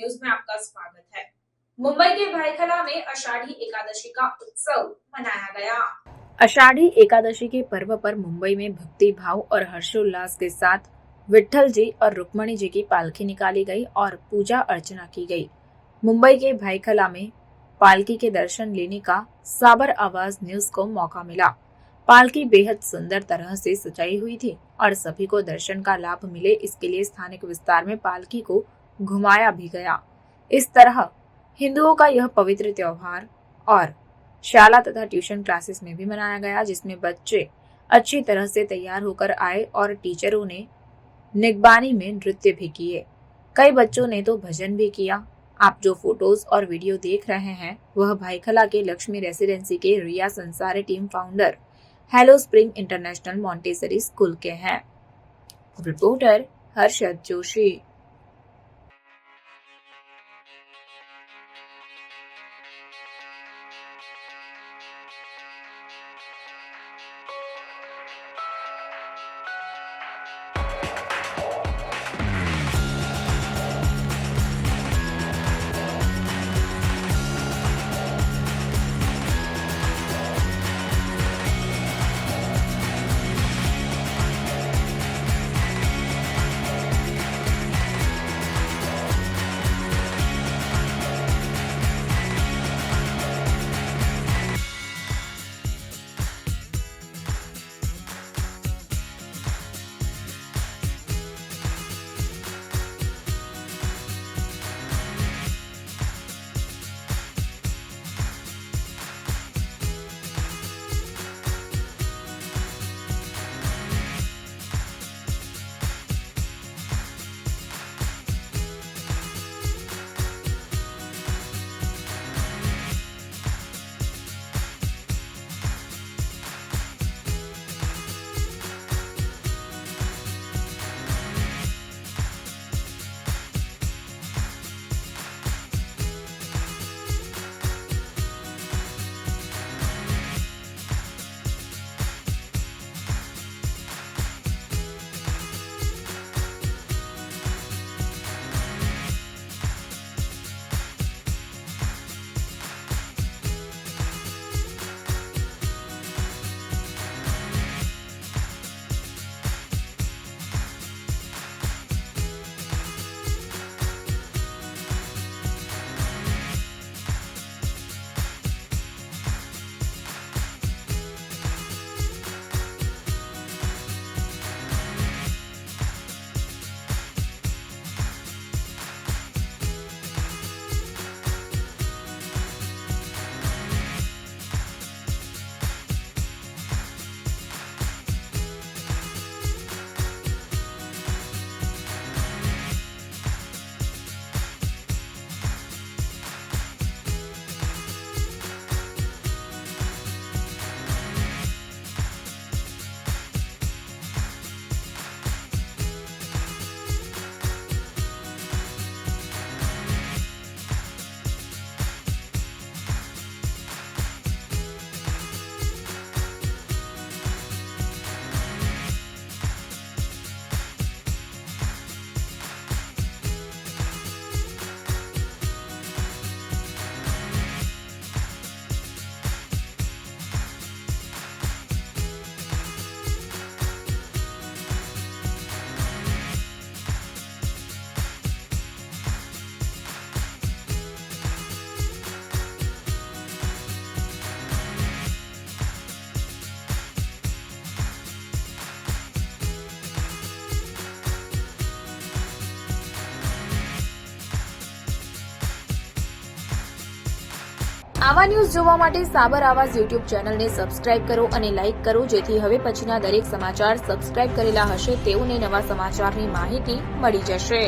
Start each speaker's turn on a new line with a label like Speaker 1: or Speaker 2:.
Speaker 1: News में आपका स्वागत है। मुंबई के भाईखला में आषाढ़ी एकादशी का उत्सव मनाया गया।
Speaker 2: आषाढ़ी एकादशी के पर्व पर मुंबई में भक्ति भाव और हर्षोल्लास के साथ विट्ठल जी और रुक्मणी जी की पालकी निकाली गई और पूजा अर्चना की गई। मुंबई के भाईखला में पालकी के दर्शन लेने का साबर आवाज न्यूज को मौका मिला। पालकी बेहद सुंदर तरह से सजाई हुई थी और सभी को दर्शन का लाभ मिले, इसके लिए स्थानिक विस्तार में पालकी को घुमाया भी गया। इस तरह हिंदुओं का यह पवित्र त्योहार और शाला तथा ट्यूशन क्लासेस में भी मनाया गया, जिसमें बच्चे अच्छी तरह से तैयार होकर आए और टीचरों ने निगबानी में नृत्य भी किए। कई बच्चों ने तो भजन भी किया। आप जो फोटोज और वीडियो देख रहे हैं वह भाईखला के लक्ष्मी रेसिडेंसी के रिया संसारी team founder hello spring international Montessori school के हैं। रिपोर्टर हर्षद जोशी। આવા ન્યૂઝ જોવા માટે સાબર આવાઝ યુટ્યુબ ચેનલને સબસ્ક્રાઇબ કરો અને લાઇક કરો, જેથી હવે પછીના દરેક સમાચાર સબસ્ક્રાઇબ કરેલા હશે તેઓને નવા સમાચારની માહિતી મળી જશે।